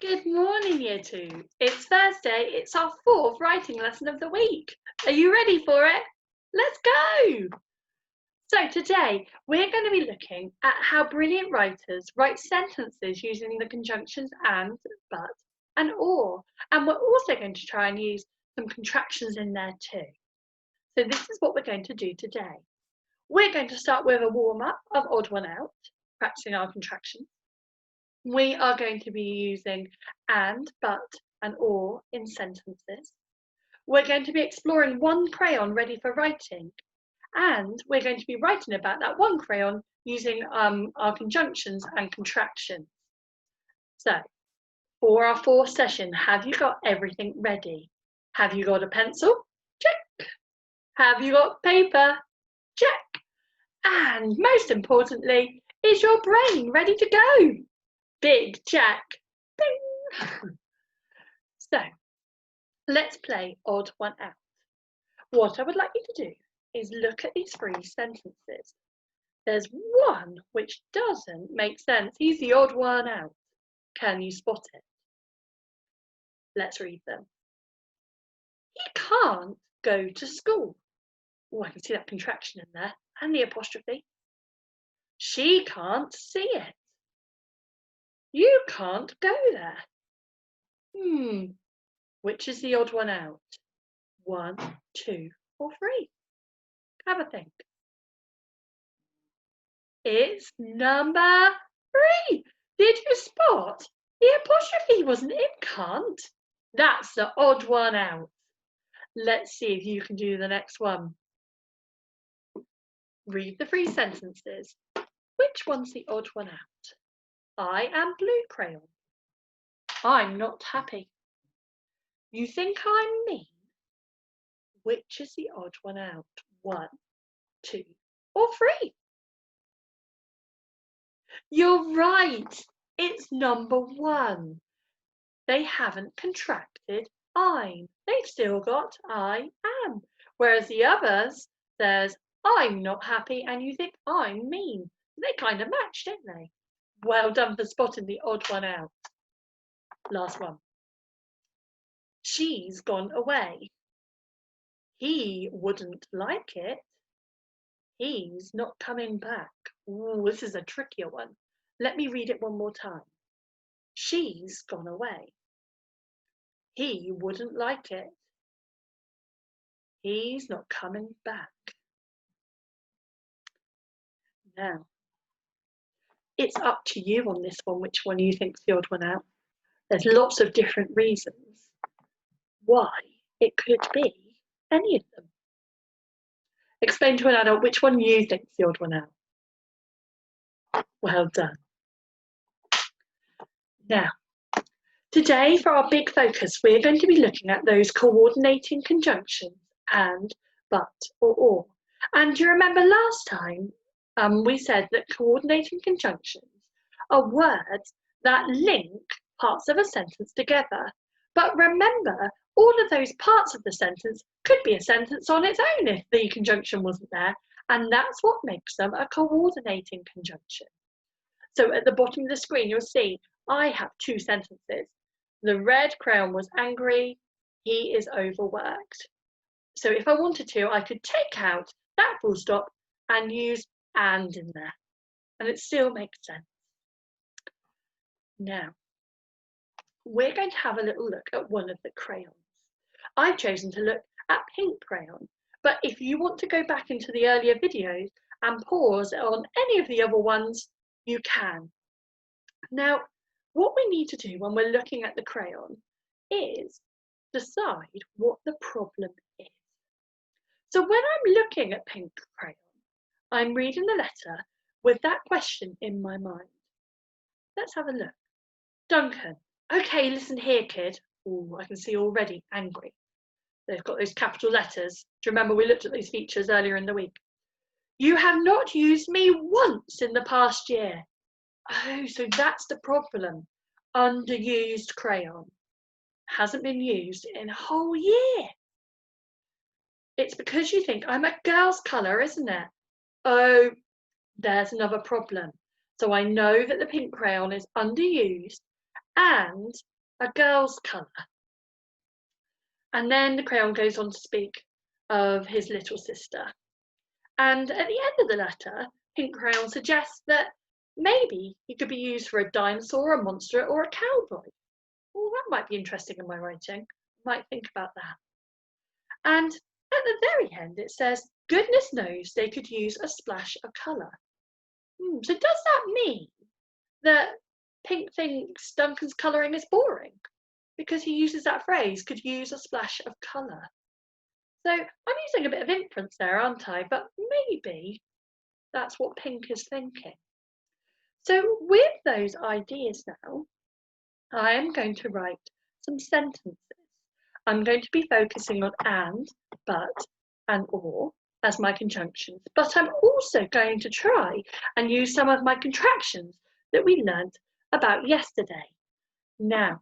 Good morning, Year 2. It's Thursday. It's our fourth writing lesson of the week. Are you ready for it? Let's go! So today, we're going to be looking at how brilliant writers write sentences using the conjunctions and, but, and or. And we're also going to try and use some contractions in there too. So this is what we're going to do today. We're going to start with a warm-up of odd one out, practicing our contractions. We are going to be using and, but, and or in sentences. We're going to be exploring one crayon ready for writing. And we're going to be writing about that one crayon using our conjunctions and contractions. So, for our fourth session, have you got everything ready? Have you got a pencil? Check. Have you got paper? Check. And most importantly, is your brain ready to go? Big check. Bing. So, let's play odd one out. What I would like you to do is look at these three sentences. There's one which doesn't make sense. He's the odd one out. Can you spot it? Let's read them. He can't go to school. Oh, I can see that contraction in there and the apostrophe. She can't see it. You can't go there. Which is the odd one out? 1, 2, or 3? Have a think. It's number 3. Did you spot? The apostrophe wasn't in can't. That's the odd one out. Let's see if you can do the next one. Read the 3 sentences. Which one's the odd one out? I am blue crayon. I'm not happy. You think I'm mean? Which is the odd one out? 1, 2, or 3? You're right. It's number 1. They haven't contracted I'm. They've still got I am. Whereas the others, there's I'm not happy and you think I'm mean. They kind of match, don't they? Well done for spotting the odd one out. Last one. She's gone away. He wouldn't like it. He's not coming back. Ooh, this is a trickier one. Let me read it one more time. She's gone away. He wouldn't like it. He's not coming back. Now, it's up to you on this one, which one you think's the odd one out. There's lots of different reasons why it could be any of them. Explain to an adult which one you think's the odd one out. Well done. Now, today for our big focus, we're going to be looking at those coordinating conjunctions and, but, or. And do you remember last time we said that coordinating conjunctions are words that link parts of a sentence together. But remember, all of those parts of the sentence could be a sentence on its own if the conjunction wasn't there. And that's what makes them a coordinating conjunction. So at the bottom of the screen, you'll see I have 2 sentences. The red crayon was angry. He is overworked. So if I wanted to, I could take out that full stop and use and in there. And it still makes sense. Now, we're going to have a little look at one of the crayons. I've chosen to look at pink crayon, but if you want to go back into the earlier videos and pause on any of the other ones, you can. Now, what we need to do when we're looking at the crayon is decide what the problem is. So when I'm looking at pink crayon, I'm reading the letter with that question in my mind. Let's have a look. Duncan. Okay, listen here, kid. Oh, I can see already angry. They've got those capital letters. Do you remember we looked at those features earlier in the week? You have not used me once in the past year. Oh, so that's the problem. Underused crayon. Hasn't been used in a whole year. It's because you think I'm a girl's colour, isn't it? Oh, there's another problem. So I know that the pink crayon is underused and a girl's colour. And then the crayon goes on to speak of his little sister. And at the end of the letter, Pink Crayon suggests that maybe he could be used for a dinosaur, a monster, or a cowboy. Well, that might be interesting in my writing. I might think about that. And at the very end, it says, goodness knows they could use a splash of colour. So does that mean that Pink thinks Duncan's colouring is boring? Because he uses that phrase, could use a splash of colour. So I'm using a bit of inference there, aren't I? But maybe that's what Pink is thinking. So with those ideas now, I am going to write some sentences. I'm going to be focusing on and, but, and or as my conjunctions, but I'm also going to try and use some of my contractions that we learned about yesterday. Now,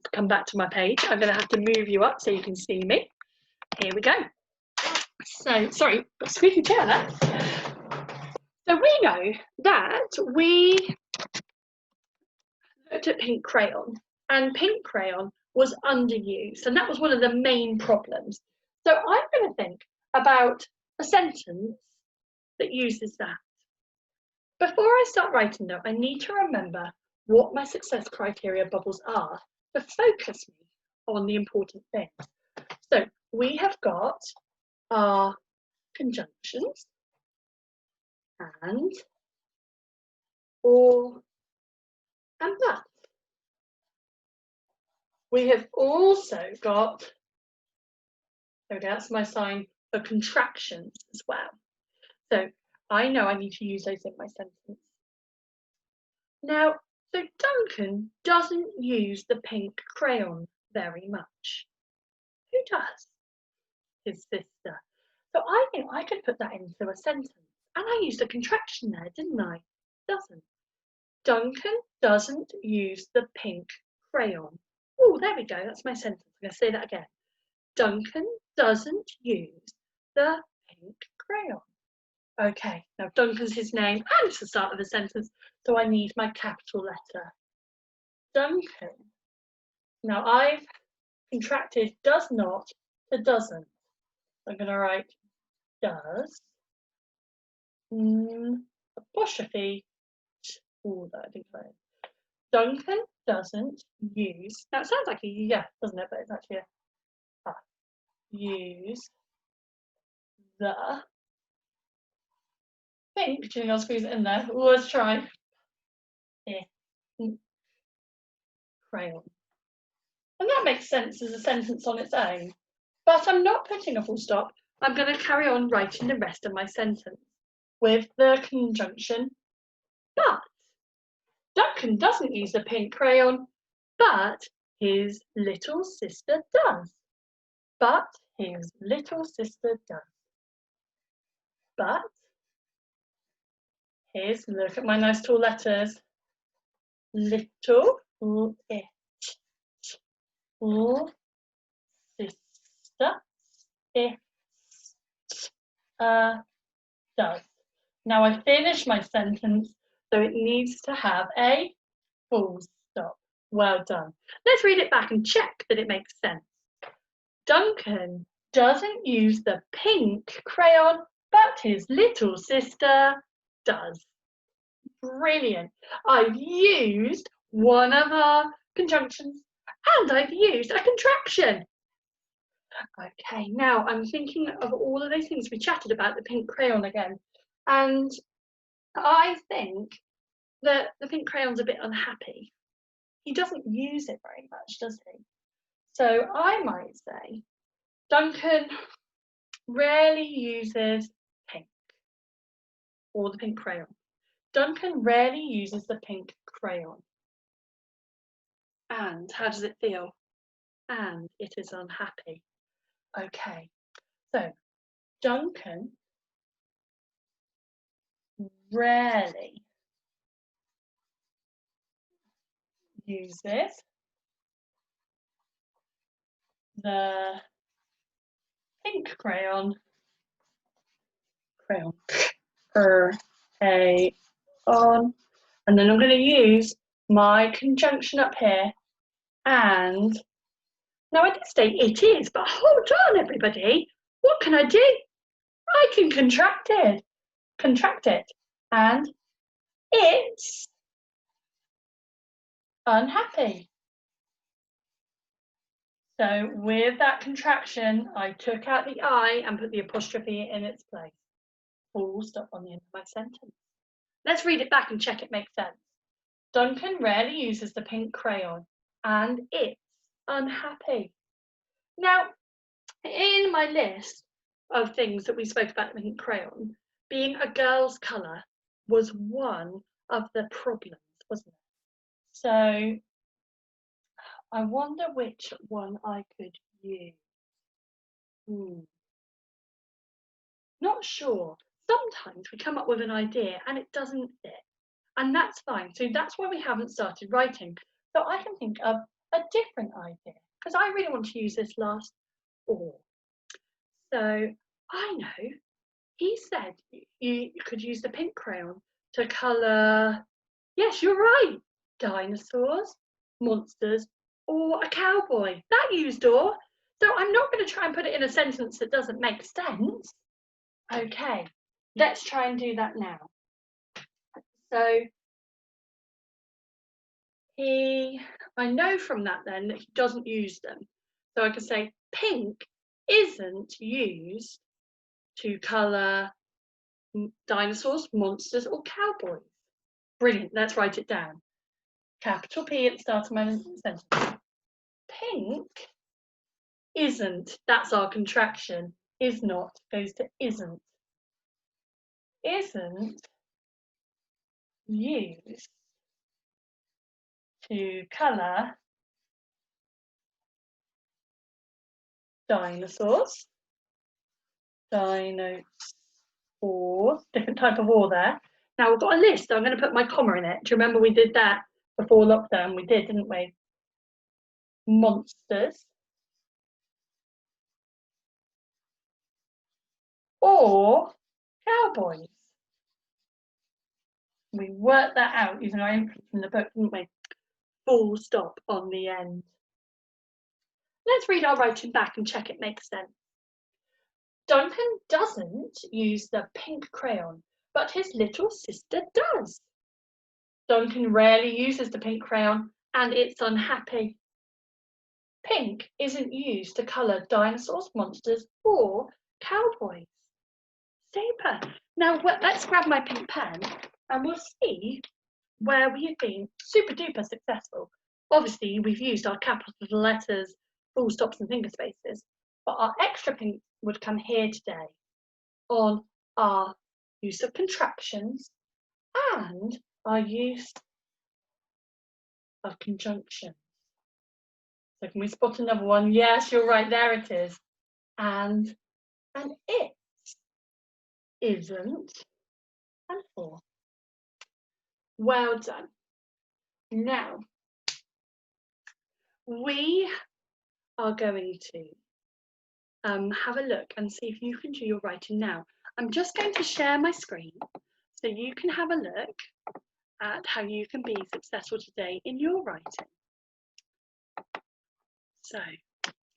to come back to my page, I'm going to have to move you up so you can see me. Here we go. So, sorry, squeaky chair there. So we know that we looked at Pink Crayon, and Pink Crayon was underused, and that was one of the main problems. So I'm going to think about a sentence that uses that. Before I start writing though, I need to remember what my success criteria bubbles are to focus me on the important things. So we have got our conjunctions and, or, and but. We have also got, okay, that's my sign for contractions as well. So I know I need to use those in my sentence. Now, so Duncan doesn't use the pink crayon very much. Who does? His sister. So I think I could put that into a sentence. And I used a contraction there, didn't I? Doesn't. Duncan doesn't use the pink crayon. Oh, there we go. That's my sentence. I'm going to say that again. Duncan doesn't use the pink crayon. Okay, now Duncan's his name and it's the start of a sentence, so I need my capital letter. Duncan. Now I've contracted does not to doesn't. I'm going to write does apostrophe. Oh, that I think I. Duncan doesn't use. Now it sounds like a yeah, doesn't it? But it's actually a use the pink. Do you think I'll squeeze it in there? Ooh, let's try. Crayon. And that makes sense as a sentence on its own. But I'm not putting a full stop. I'm going to carry on writing the rest of my sentence with the conjunction but. Duncan doesn't use the pink crayon, but his little sister does. But his little sister does. But here's, look at my nice tall letters. Little sister does. Now I finished my sentence, so it needs to have a full stop. Well done. Let's read it back and check that it makes sense. Duncan doesn't use the pink crayon, but his little sister does. Brilliant. I've used one of our conjunctions and I've used a contraction. Okay, now I'm thinking of all of those things we chatted about the pink crayon again. And I think that the pink crayon's a bit unhappy. He doesn't use it very much, does he? So I might say Duncan rarely uses pink or the pink crayon. Duncan rarely uses the pink crayon. And how does it feel? And it is unhappy. Okay, so Duncan rarely uses the pink crayon, and then I'm going to use my conjunction up here, and now I did say it is, but hold on everybody, what can I do? I can contract it, and it's unhappy. So with that contraction, I took out the I and put the apostrophe in its place. Full stop on the end of my sentence. Let's read it back and check it makes sense. Duncan rarely uses the pink crayon, and it's unhappy. Now, in my list of things that we spoke about the pink crayon, being a girl's colour was one of the problems, wasn't it? So I wonder which one I could use. Not sure. Sometimes we come up with an idea and it doesn't fit, and that's fine. So that's why we haven't started writing. So I can think of a different idea because I really want to use this last or. So I know he said you could use the pink crayon to colour, yes, you're right, dinosaurs, monsters, or a cowboy. That used or. So I'm not going to try and put it in a sentence that doesn't make sense. Okay, let's try and do that now. So I know from that then that he doesn't use them. So I can say pink isn't used to colour dinosaurs, monsters, or cowboys. Brilliant, let's write it down. Capital P at the start of my sentence. Pink isn't, that's our contraction. Is not goes to isn't. Isn't used to colour dinosaurs. Dinosaurs. Different type of or there. Now we've got a list, so I'm going to put my comma in it. Do you remember we did that before lockdown? We did, didn't we? Monsters. Or cowboys. We worked that out using our inputs in the book, didn't we? Full stop on the end. Let's read our writing back and check it makes sense. Duncan doesn't use the pink crayon, but his little sister does. Duncan rarely uses the pink crayon, and it's unhappy. Pink isn't used to colour dinosaurs, monsters, or cowboys. Super. Now let's grab my pink pen and we'll see where we have been super duper successful. Obviously, we've used our capital letters, full stops and finger spaces, but our extra pink would come here today on our use of contractions and our use of conjunctions. So can we spot another one? Yes, you're right, there it is. And it isn't, and for. Well done. Now, we are going to have a look and see if you can do your writing now. I'm just going to share my screen so you can have a look at how you can be successful today in your writing. So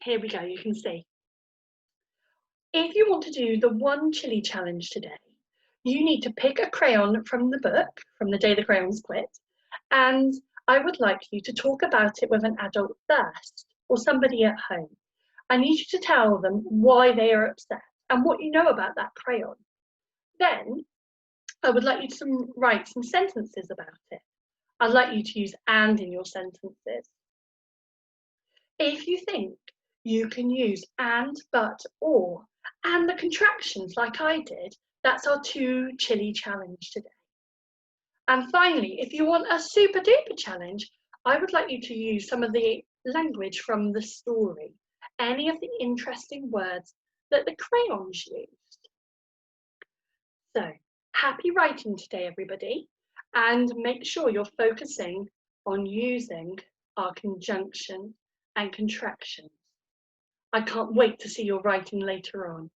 here we go, you can see. If you want to do the one chili challenge today, you need to pick a crayon from the book, from the day the crayons quit, and I would like you to talk about it with an adult first, or somebody at home. I need you to tell them why they are upset and what you know about that crayon. Then I would like you to write some sentences about it. I'd like you to use and in your sentences. If you think you can use and, but, or, and the contractions like I did, that's our 2 chili challenge today. And finally, if you want a super duper challenge, I would like you to use some of the language from the story, any of the interesting words that the crayons used. So, happy writing today, everybody, and make sure you're focusing on using our conjunction and contractions. I can't wait to see your writing later on.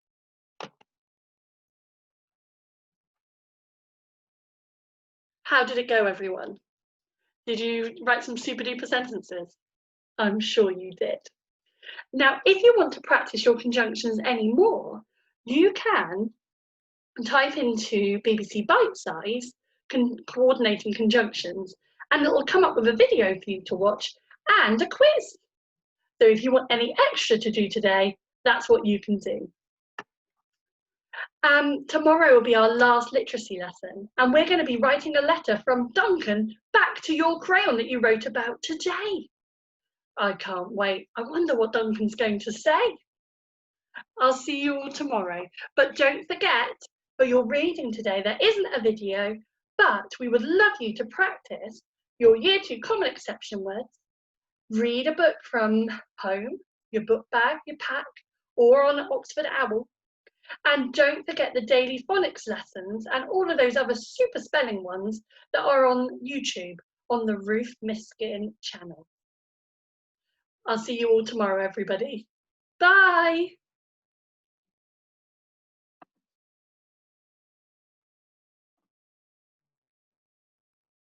How did it go, everyone? Did you write some super duper sentences? I'm sure you did. Now, if you want to practice your conjunctions anymore, you can type into BBC Bite Size coordinating conjunctions, and it will come up with a video for you to watch and a quiz. So if you want any extra to do today, that's what you can do. Tomorrow will be our last literacy lesson, and we're going to be writing a letter from Duncan back to your crayon that you wrote about today. I can't wait. I wonder what Duncan's going to say. I'll see you all tomorrow. But don't forget, for your reading today, there isn't a video, but we would love you to practice your Year 2 Common Exception words. Read a book from home, your book bag, your pack, or on Oxford Owl. And don't forget the daily phonics lessons and all of those other super spelling ones that are on YouTube on the Ruth Miskin channel. I'll see you all tomorrow, everybody. Bye.